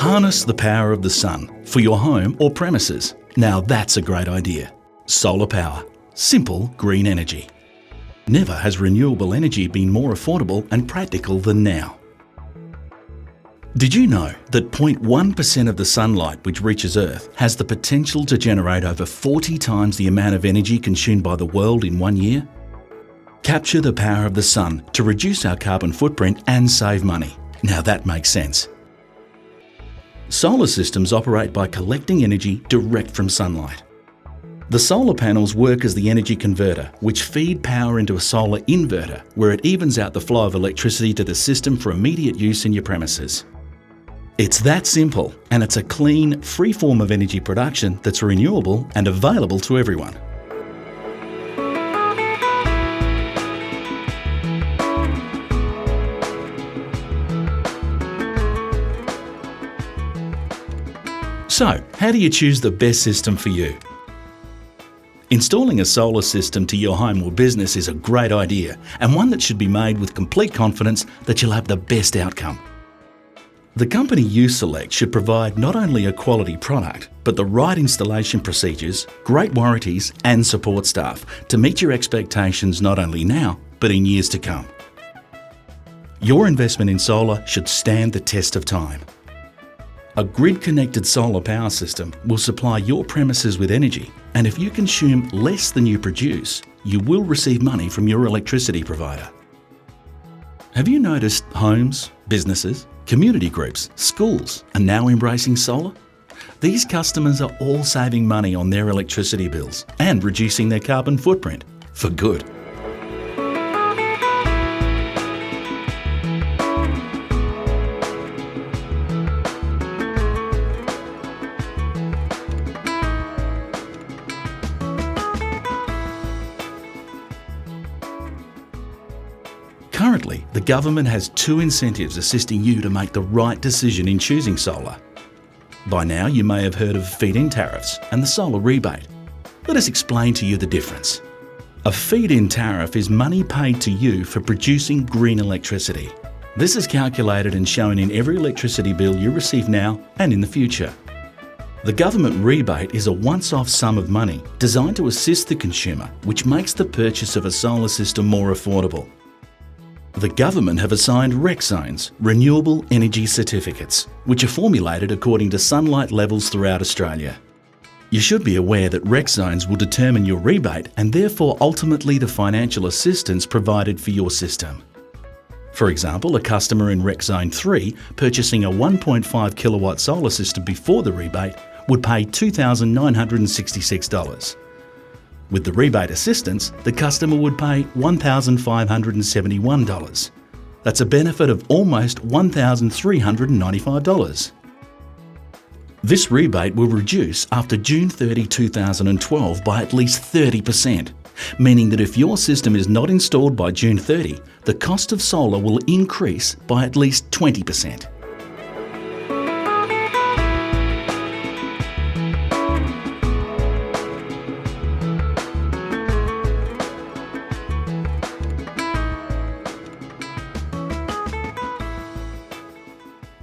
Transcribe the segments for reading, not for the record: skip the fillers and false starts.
Harness the power of the sun for your home or premises. Now that's a great idea. Solar power. Simple green energy. Never has renewable energy been more affordable and practical than now. Did you know that 0.1% of the sunlight which reaches Earth has the potential to generate over 40 times the amount of energy consumed by the world in 1 year? Capture the power of the sun to reduce our carbon footprint and save money. Now that makes sense. Solar systems operate by collecting energy direct from sunlight. The solar panels work as the energy converter, which feed power into a solar inverter, where it evens out the flow of electricity to the system for immediate use in your premises. It's that simple, and it's a clean, free form of energy production that's renewable and available to everyone. So, how do you choose the best system for you? Installing a solar system to your home or business is a great idea, and one that should be made with complete confidence that you'll have the best outcome. The company you select should provide not only a quality product, but the right installation procedures, great warranties and support staff to meet your expectations not only now, but in years to come. Your investment in solar should stand the test of time. A grid-connected solar power system will supply your premises with energy, and if you consume less than you produce, you will receive money from your electricity provider. Have you noticed homes, businesses, community groups, schools are now embracing solar? These customers are all saving money on their electricity bills and reducing their carbon footprint for good. Currently, the government has 2 incentives assisting you to make the right decision in choosing solar. By now, you may have heard of feed-in tariffs and the solar rebate. Let us explain to you the difference. A feed-in tariff is money paid to you for producing green electricity. This is calculated and shown in every electricity bill you receive now and in the future. The government rebate is a once-off sum of money designed to assist the consumer, which makes the purchase of a solar system more affordable. The government have assigned REC zones, renewable energy certificates, which are formulated according to sunlight levels throughout Australia. You should be aware that REC zones will determine your rebate and therefore ultimately the financial assistance provided for your system. For example, a customer in REC Zone 3 purchasing a 1.5 kilowatt solar system before the rebate would pay $2,966. With the rebate assistance, the customer would pay $1,571. That's a benefit of almost $1,395. This rebate will reduce after June 30, 2012 by at least 30%, meaning that if your system is not installed by June 30, the cost of solar will increase by at least 20%.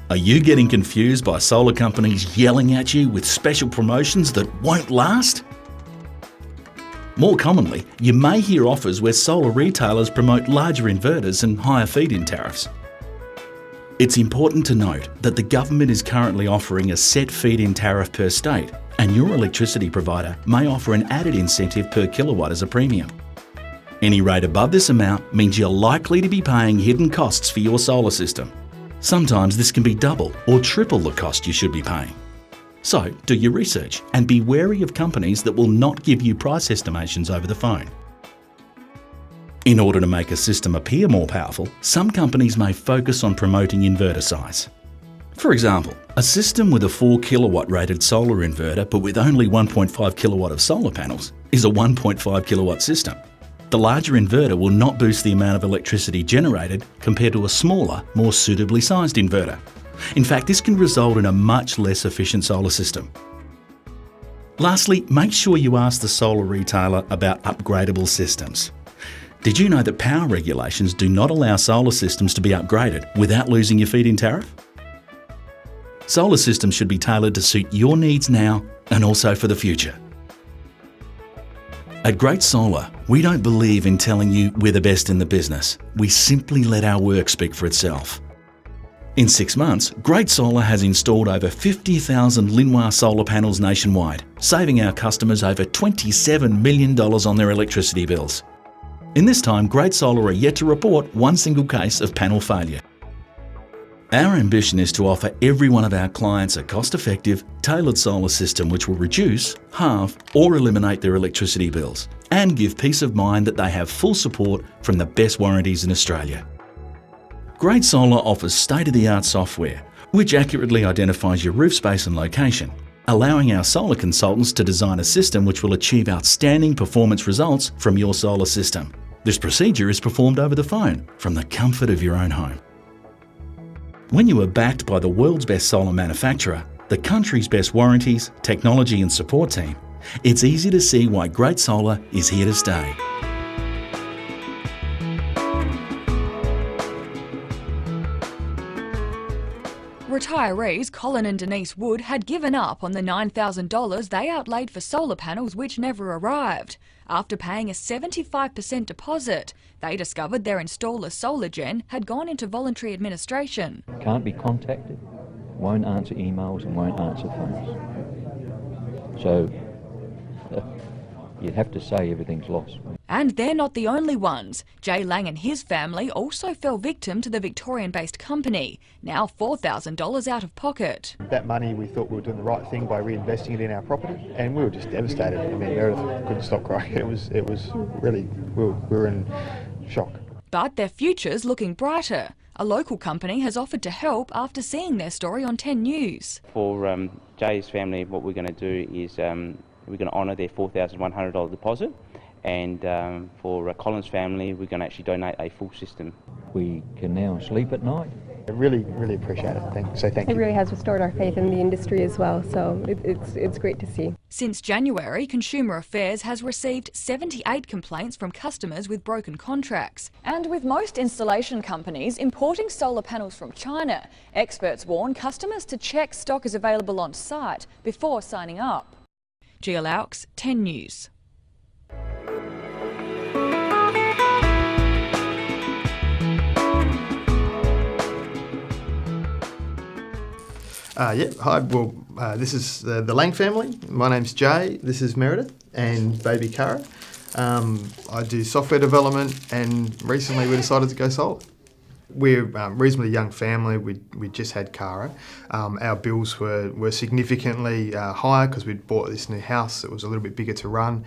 Are you getting confused by solar companies yelling at you with special promotions that won't last? More commonly, you may hear offers where solar retailers promote larger inverters and higher feed-in tariffs. It's important to note that the government is currently offering a set feed-in tariff per state, and your electricity provider may offer an added incentive per kilowatt as a premium. Any rate above this amount means you're likely to be paying hidden costs for your solar system. Sometimes this can be double or triple the cost you should be paying. So do your research and be wary of companies that will not give you price estimations over the phone. In order to make a system appear more powerful, some companies may focus on promoting inverter size. For example, a system with a 4 kilowatt rated solar inverter but with only 1.5 kilowatt of solar panels is a 1.5 kilowatt system. The larger inverter will not boost the amount of electricity generated compared to a smaller, more suitably sized inverter. In fact, this can result in a much less efficient solar system. Lastly, make sure you ask the solar retailer about upgradable systems. Did you know that power regulations do not allow solar systems to be upgraded without losing your feed-in tariff? Solar systems should be tailored to suit your needs now and also for the future. At Great Solar, we don't believe in telling you we're the best in the business. We simply let our work speak for itself. In 6 months, Great Solar has installed over 50,000 Linoir solar panels nationwide, saving our customers over $27 million on their electricity bills. In this time, Great Solar are yet to report one single case of panel failure. Our ambition is to offer every one of our clients a cost-effective, tailored solar system which will reduce, halve or eliminate their electricity bills and give peace of mind that they have full support from the best warranties in Australia. Great Solar offers state-of-the-art software which accurately identifies your roof space and location, allowing our solar consultants to design a system which will achieve outstanding performance results from your solar system. This procedure is performed over the phone from the comfort of your own home. When you are backed by the world's best solar manufacturer, the country's best warranties, technology and support team, it's easy to see why Great Solar is here to stay. Retirees Colin and Denise Wood had given up on the $9,000 they outlaid for solar panels which never arrived. After paying a 75% deposit, they discovered their installer SolarGen had gone into voluntary administration. Can't be contacted, won't answer emails and won't answer phones. So you'd have to say everything's lost. And they're not the only ones. Jay Lang and his family also fell victim to the Victorian-based company, now $4,000 out of pocket. That money, we thought we were doing the right thing by reinvesting it in our property, and we were just devastated. I mean, Meredith couldn't stop crying. It was really, we were in shock. But their future's looking brighter. A local company has offered to help after seeing their story on 10 News. For Jay's family, what we're going to do is we're going to honour their $4,100 deposit, and for Colin's family, we're going to actually donate a full system. We can now sleep at night. I really, really appreciate it. Thank you. It really has restored our faith in the industry as well, so it's great to see. Since January, Consumer Affairs has received 78 complaints from customers with broken contracts. And with most installation companies importing solar panels from China, experts warn customers to check stock is available on site before signing up. Gia Laux, 10 News. Hi. Well, this is the Lang family. My name's Jay. This is Meredith and baby Cara. I do software development, and recently we decided to go solar. We're a reasonably young family. We just had Cara. Our bills were significantly higher because we'd bought this new house that was a little bit bigger to run.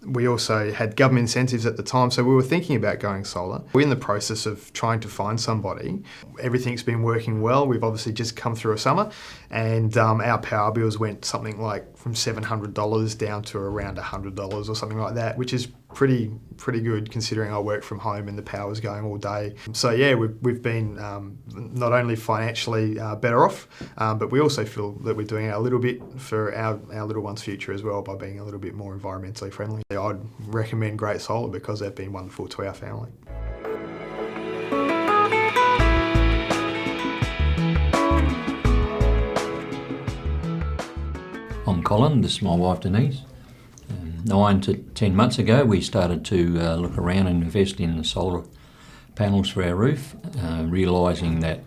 We also had government incentives at the time, so we were thinking about going solar. We're in the process of trying to find somebody. Everything's been working well. We've obviously just come through a summer, and our power bills went something like from $700 down to around $100 or something like that, which is pretty good considering I work from home and the power's going all day. So yeah, we've been not only financially better off, but we also feel that we're doing a little bit for our little one's future as well by being a little bit more environmentally friendly. I'd recommend Great Solar because they've been wonderful to our family. I'm Colin, this is my wife Denise. 9 to 10 months ago we started to look around and invest in the solar panels for our roof, realising that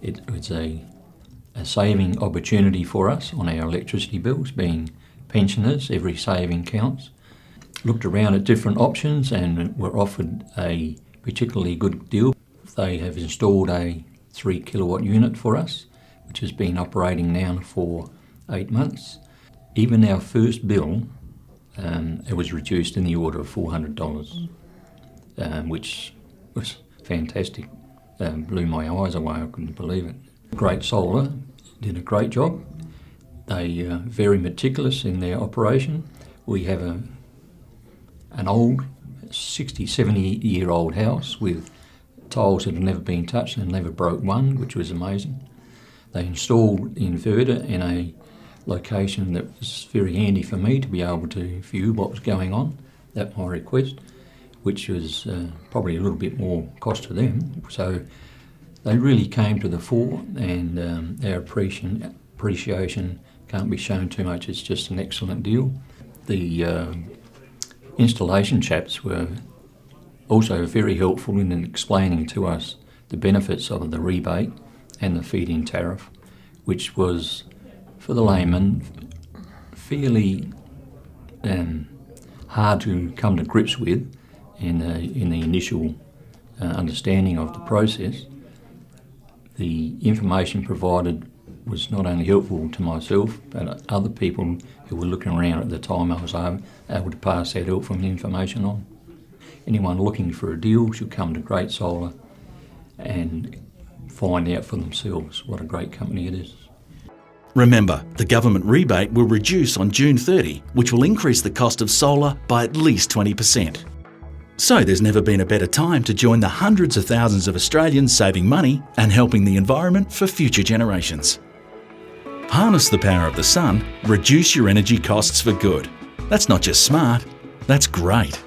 it's a saving opportunity for us on our electricity bills. Being pensioners, every saving counts. Looked around at different options and were offered a particularly good deal. They have installed a 3 kilowatt unit for us, which has been operating now for 8 months. Even our first bill, it was reduced in the order of $400, which was fantastic. Blew my eyes away, I couldn't believe it. Great Solar did a great job. They are very meticulous in their operation. We have an old 60, 70-year-old house with tiles that have never been touched and never broke one, which was amazing. They installed the inverter in a location that was very handy for me to be able to view what was going on at my request, which was probably a little bit more cost to them. So They really came to the fore, and our appreciation can't be shown too much. It's just an excellent deal. The installation chaps were also very helpful in explaining to us the benefits of the rebate and the feed-in tariff, which was, for the layman, fairly hard to come to grips with in the initial understanding of the process. The information provided was not only helpful to myself, but other people who were looking around at the time. I was able to pass that helpful information on. Anyone looking for a deal should come to Great Solar and find out for themselves what a great company it is. Remember, the government rebate will reduce on June 30, which will increase the cost of solar by at least 20%. So there's never been a better time to join the hundreds of thousands of Australians saving money and helping the environment for future generations. Harness the power of the sun, reduce your energy costs for good. That's not just smart, that's great.